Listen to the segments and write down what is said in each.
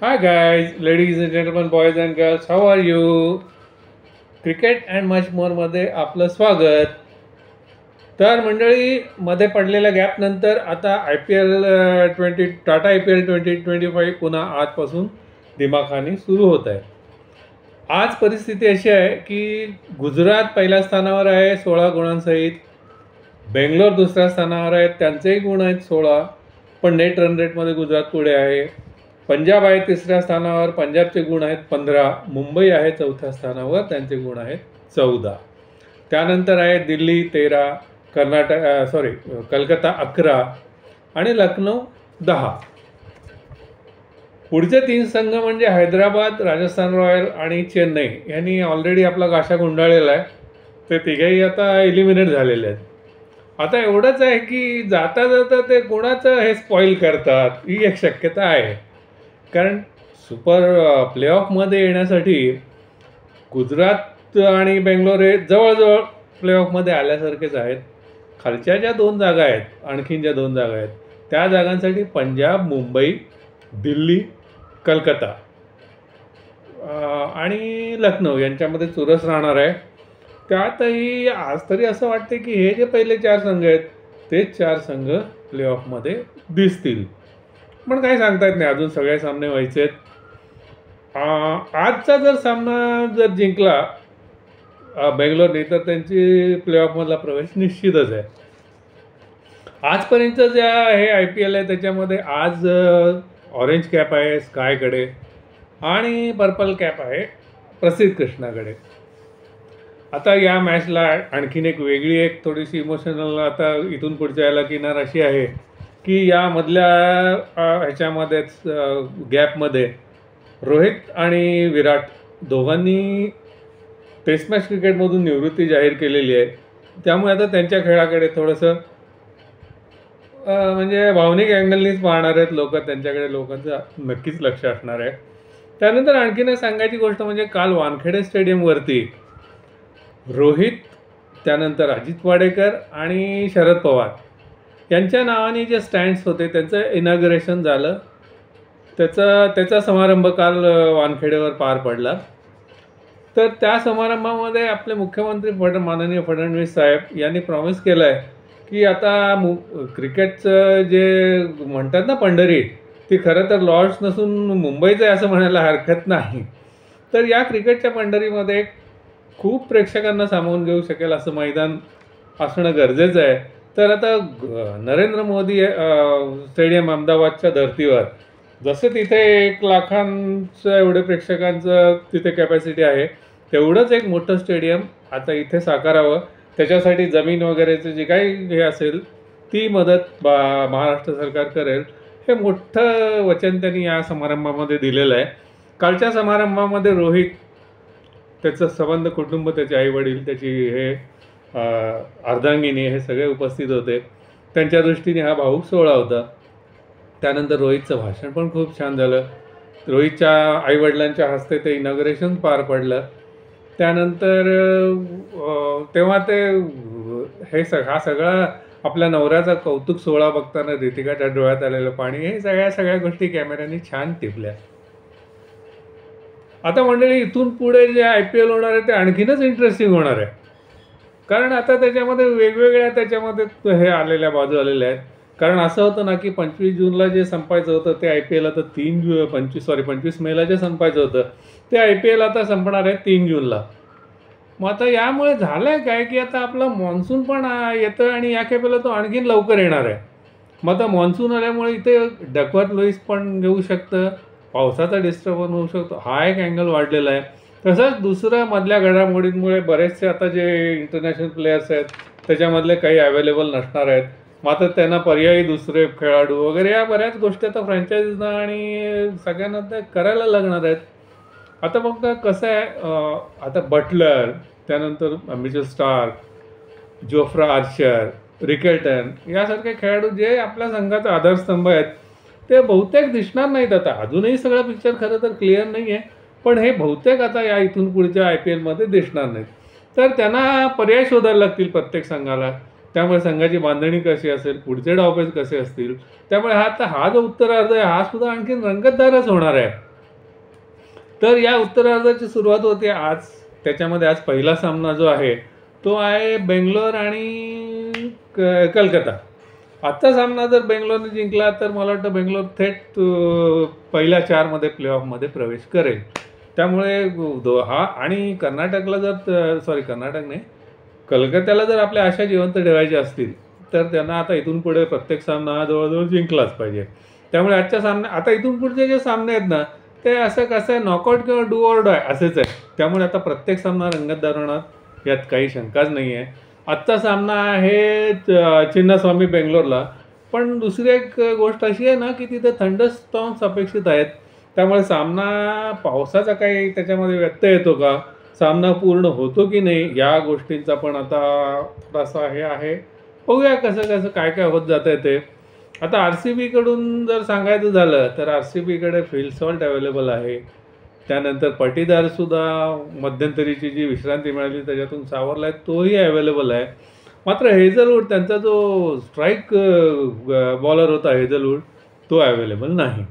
Hi guys, ladies and gentlemen, boys and girls, how are you? Cricket and much मोरमध्ये आपलं स्वागत. तर मंडळी, मध्ये पडलेल्या गॅपनंतर आता IPL 2025 पुन्हा आजपासून दिमाखानी सुरू होत आहे. आज परिस्थिती अशी आहे की गुजरात पहिल्या स्थानावर आहे 16 गुणांसहित, बेंगलोर दुसऱ्या स्थानावर आहे, त्यांचेही गुण आहेत 16, पण नेट रन रेटमध्ये गुजरात पुढे आहे. पंजाब आहे तिसऱ्या स्थानावर, पंजाबचे गुण आहेत 15. मुंबई आहे चौथ्या स्थानावर, त्यांचे गुण आहेत 14. त्यानंतर आहे दिल्ली 13, कलकत्ता 11 आणि लखनौ 10. पुढचे 3 संघ म्हणजे हैदराबाद, राजस्थान रॉयल आणि चेन्नई यांनी ऑलरेडी आपला गाशा गुंडाळलेला आहे. ते तिघेही आता एलिमिनेट झालेले आहेत. आता एवढंच आहे की जाता जाता ते कोणाचं हे स्पॉईल करतात ही एक शक्यता आहे. कारण सुपर प्लेऑफमध्ये येण्यासाठी गुजरात आणि बेंगलोर हे जवळजवळ प्लेऑफमध्ये आल्यासारखेच आहेत. खालच्या ज्या 2 जागा आहेत, आणखीन ज्या 2 जागा आहेत, त्या जागांसाठी पंजाब, मुंबई, दिल्ली, कलकत्ता आणि लखनौ यांच्यामध्ये चुरस राहणार आहे. त्यातही आज तरी असं वाटते की हे जे पहिले 4 संघ आहेत तेच 4 संघ प्लेऑफमध्ये दिसतील. पण काही सांगता येत नाही, अजून सगळे सामने व्हायचे आहेत. आजचा जर सामना जर जिंकला बेंगलोरने तर त्यांची प्लेऑफमधला प्रवेश निश्चितच आहे. आजपर्यंत ज्या हे IPL आहे त्याच्यामध्ये आज ऑरेंज कॅप आहे स्कायकडे आणि पर्पल कॅप आहे प्रसिद्ध कृष्णाकडे. आता या मॅचला आणखीन एक वेगळी एक थोडीशी इमोशनल आता इथून पुढच्या याला किनार अशी आहे की यामधल्या ह्याच्यामध्येच गॅपमध्ये रोहित आणि विराट दोघांनी टेस्ट मॅच क्रिकेटमधून निवृत्ती जाहीर केलेली आहे. त्यामुळे आता त्यांच्या खेळाकडे थोडंसं म्हणजे भावनिक अँगलनीच पाहणार आहेत लोक, त्यांच्याकडे लोकांचं नक्कीच लक्ष असणार आहे. त्यानंतर आणखीन एक सांगायची गोष्ट म्हणजे काल वानखेडे स्टेडियमवरती रोहित, त्यानंतर अजित वाडेकर आणि शरद पवार यांच्या नावाने जे स्टँड्स होते त्यांचं इनॉग्रेशन झालं. त्याचा समारंभ काल वानखेडेवर पार पडला. तर त्या समारंभामध्ये आपले मुख्यमंत्री माननीय फडणवीस साहेब यांनी प्रॉमिस केलं आहे की आता क्रिकेटचं जे म्हणतात ना पंढरी, ती खरं तर लॉर्ड्स नसून मुंबईचं आहे असं म्हणायला हरकत नाही. तर या क्रिकेटच्या पंढरीमध्ये खूप प्रेक्षकांना सामावून घेऊ शकेल असं मैदान असणं गरजेचं आहे. तर आता नरेंद्र मोदी स्टेडियम अहमदाबादच्या धर्तीवर जसं तिथे 1 लाखांचं एवढे प्रेक्षकांचं तिथे कॅपॅसिटी आहे, तेवढंच एक मोठं स्टेडियम आता इथे साकारावं. त्याच्यासाठी जमीन वगैरेचं जे काही हे असेल ती मदत महाराष्ट्र सरकार करेल, हे मोठं वचन त्यांनी या समारंभामध्ये दिलेलं आहे. कालच्या समारंभामध्ये रोहित, त्याचं संबंध कुटुंब, त्याचे आईवडील, त्याची हे अर्धांगिनी हे सगळे उपस्थित होते. त्यांच्या दृष्टीने हा भाऊक सोहळा होता. त्यानंतर रोहितचं भाषण पण खूप छान झालं. रोहितच्या आईवडिलांच्या हस्ते ते इनॉग्रेशन पार पडलं. त्यानंतर तेव्हा ते हा सगळा आपल्या नवऱ्याचा कौतुक सोहळा बघताना रितिकाच्या डोळ्यात आलेलं पाणी, हे सगळ्या गोष्टी कॅमेऱ्याने छान टिपल्या. आता मंडळी, इथून पुढे जे IPL होणार आहे ते आणखीनच इंटरेस्टिंग होणार आहे. कारण आता त्याच्यामध्ये वेगवेगळ्या त्याच्यामध्ये हे आलेल्या बाजू आलेल्या आहेत. कारण असं होतं ना की 25 जूनला जे संपायचं होतं ते IPL आता 25 मेला जे संपायचं होतं ते IPL आता संपणार आहे 3 जूनला. मग आता यामुळे झालं आहे काय की आता आपला मॉन्सून पण येतं आणि या खेपेला तो आणखीन लवकर येणार आहे. मग आता मॉन्सून आल्यामुळे इथे डकवर्थ लुईस पण घेऊ शकतं, पावसाचा डिस्टर्बन्स होऊ शकतो, हा एक अँगल वाढलेला आहे. तसंच दुसऱ्या मधल्या घडामोडींमुळे बरेचसे आता जे इंटरनॅशनल प्लेयर्स आहेत त्याच्यामधले काही अवेलेबल नसणार आहेत. मात्र त्यांना पर्यायी दुसरे खेळाडू वगैरे या बऱ्याच गोष्टी आता फ्रँचायझीना आणि सगळ्यांना ते करायला लागणार आहेत. आता मग कसं आहे, आता बटलर, त्यानंतर Mitchell Starc, Jofra Archer, Rickelton यासारखे खेळाडू जे आपल्या संघाचा आधारस्तंभ आहेत ते बहुतेक दिसणार नाहीत. आता अजूनही सगळा पिक्चर खरं तर क्लिअर नाही आहे, पण हे बहुतेक आता या इथून पुढच्या IPLमध्ये दिसणार नाहीत. तर त्यांना पर्याय शोधायला लागतील प्रत्येक संघाला. त्यामुळे संघाची बांधणी कशी असेल, पुढचे डावपेच कसे असतील, त्यामुळे हा जो उत्तरार्ध आहे हा सुद्धा आणखीन रंगतदारच होणार आहे. तर या उत्तरार्धाची सुरुवात होते आज. त्याच्यामध्ये आज पहिला सामना जो आहे तो आहे बेंगलोर आणि कलकत्ता. आजचा सामना जर बेंगलोरने जिंकला तर मला वाटतं बेंगलोर थेट पहिल्या 4मध्ये प्लेऑफमध्ये प्रवेश करेल. त्यामुळे हा आणि कर्नाटकला कर्नाटक नाही, कलकत्त्याला जर आपल्या आशा जिवंत ठेवायच्या असतील तर त्यांना आता इथून पुढे प्रत्येक सामना हा जवळजवळ जिंकलाच पाहिजे. त्यामुळे आजच्या सामन्या आता इथून पुढचे जे सामने आहेत ना ते असं कसं आहे, नॉकआउट किंवा डू ऑर डाय असेच आहे. त्यामुळे आता प्रत्येक सामना रंगतदार होणार यात काही शंकाच नाही आहे. आजचा सामना आहे चिन्नस्वामी बेंगलोरला. पण दुसरी एक गोष्ट अशी आहे ना की तिथे थंडरस्टॉर्म्स अपेक्षित आहेत. त्यामुळे सामना पावसाचा काही त्याच्यामध्ये व्यत्यय येतो का, सामना पूर्ण होतो की नाही, या गोष्टींचा पण आता थोडासा हे आहे. बघूया कसं काय होत जातं ते. आता RCBकडून जर सांगायचं झालं तर RCBकडे फिल सॉल्ट अवेलेबल आहे. त्यानंतर पाटीदारसुद्धा मध्यंतरीची जी विश्रांती मिळाली त्याच्यातून सावरला आहे तोही अवेलेबल आहे. मात्र हेझलवूड त्यांचा जो स्ट्राईक बॉलर होता हेझलवूड तो अवेलेबल नाही.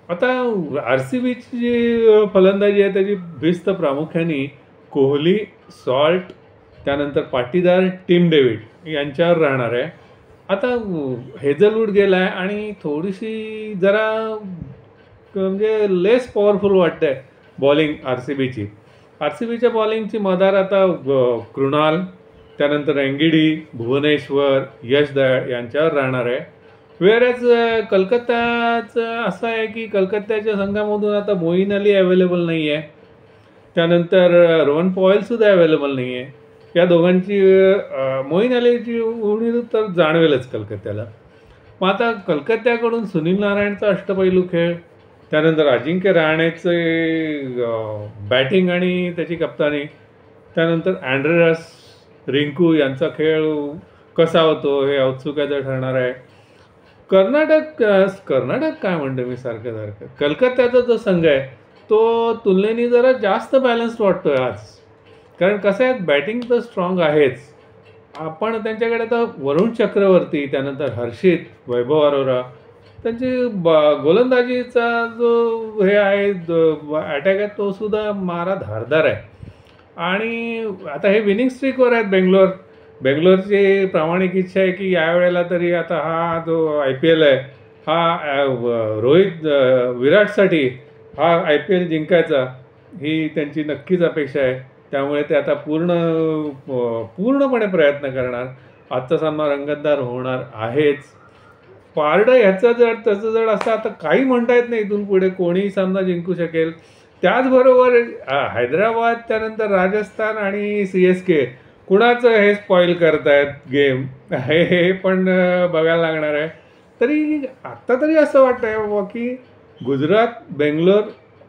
आता RCBची जी फलंदाजी आहे त्याची भिस्त प्रामुख्याने कोहली, सॉल्ट, त्यानंतर पाटीदार, टिम डेव्हिड यांच्यावर राहणार आहे. आता हेझलवूड गेला आहे आणि थोडीशी जरा म्हणजे लेस पॉवरफुल वाटते बॉलिंग RCBच्या बॉलिंगची मदार आता कृणाल, त्यानंतर एंगिडी, भुवनेश्वर, यश दयाळ यांच्यावर राहणार आहे. वेळेस कलकत्त्याचं असं आहे की कलकत्त्याच्या संघामधून आता मोईन अली अवेलेबल नाही आहे. त्यानंतर रोहन पॉयलसुद्धा अवेलेबल नाही आहे. या दोघांची मोईन अलीची उणीव तर जाणवेलच कलकत्त्याला. मग आता कलकत्त्याकडून सुनील नारायणचा अष्टपैलू खेळ, त्यानंतर अजिंक्य रहाणेचे बॅटिंग आणि त्याची कप्तानी, त्यानंतर अँड्रेरस, रिंकू यांचा खेळ कसा होतो हे औत्सुक्याचं ठरणार आहे. कर्नाटक काय म्हणतो मी सारखं कलकत्त्याचा जो संघ आहे तो तुलनेने जरा जास्त बॅलन्स्ड वाटतो आहे आज. कारण कसं आहे, बॅटिंग तर स्ट्रॉंग आहेच, पण त्यांच्याकडे आता वरुण चक्रवर्ती, त्यानंतर हर्षित, वैभव अरोरा, त्यांची गोलंदाजीचा जो हे आहे अटॅक आहे तो सुद्धा मारा धारदार आहे. आणि आता हे विनिंग स्ट्रीकवर आहेत बेंगलोरची प्रामाणिक इच्छा आहे की यावेळेला तरी आता हा जो IPL आहे हा विराटसाठी हा IPL जिंकायचा ही त्यांची नक्कीच अपेक्षा आहे. त्यामुळे ते आता पूर्णपणे प्रयत्न करणार. आजचा सामना रंगतदार होणार आहेच. पारडं ह्याचं त्याचं जड असं आता काही म्हणता येत नाही इथून पुढे कोणीही सामना जिंकू शकेल. त्याचबरोबर हैदराबाद, त्यानंतर राजस्थान आणि CSK कुणाचं हे स्पॉईल करतायत गेम हे पण बघायला लागणार आहे. तरी आत्ता तरी असं वाटतं आहे बाबा की गुजरात, बेंगलोर,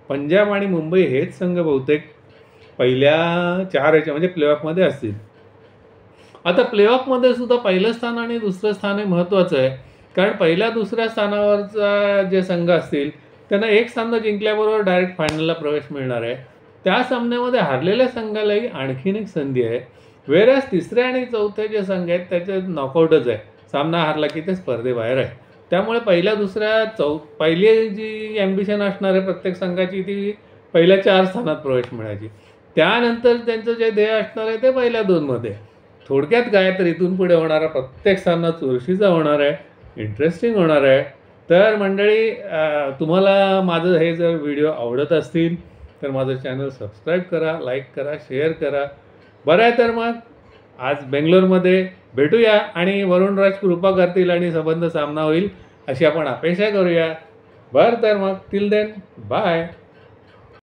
पंजाब आणि मुंबई हेच संघ बहुतेक पहिल्या 4 म्हणजे प्लेऑफमध्ये असतील. आता प्लेऑफमध्ये सुद्धा पहिलं स्थान आणि दुसरं स्थान हे महत्त्वाचं आहे. कारण पहिल्या दुसऱ्या स्थानावरचा जे संघ असतील त्यांना एक सामना जिंकल्याबरोबर डायरेक्ट फायनलला प्रवेश मिळणार आहे. त्या सामन्यामध्ये हारलेल्या संघालाही आणखीन एक संधी आहे. वेळेस तिसरे आणि चौथे जे संघ आहेत त्याचे नॉकआउटच आहे. सामना हारला की ते स्पर्धेबाहेर आहे. त्यामुळे पहिली जी ॲम्बिशन असणार आहे प्रत्येक संघाची ती पहिल्या 4 स्थानात प्रवेश मिळायची. त्यानंतर त्यांचं जे ध्येय असणार आहे ते पहिल्या 2मध्ये. थोडक्यात काय तर इथून पुढे होणारा प्रत्येक सामना चुरशीचा होणार आहे, इंटरेस्टिंग होणार आहे. तर मंडळी, तुम्हाला माझं हे जर व्हिडिओ आवडत असतील तर माझं चॅनल सबस्क्राईब करा, लाईक करा, शेअर करा. बरं आहे, तर मग आज बेंगलोरमध्ये भेटूया आणि वरुणराज कृपा करतील आणि संबंध सामना होईल अशी आपण अपेक्षा करूया. बरं, तर मग टिल देन बाय.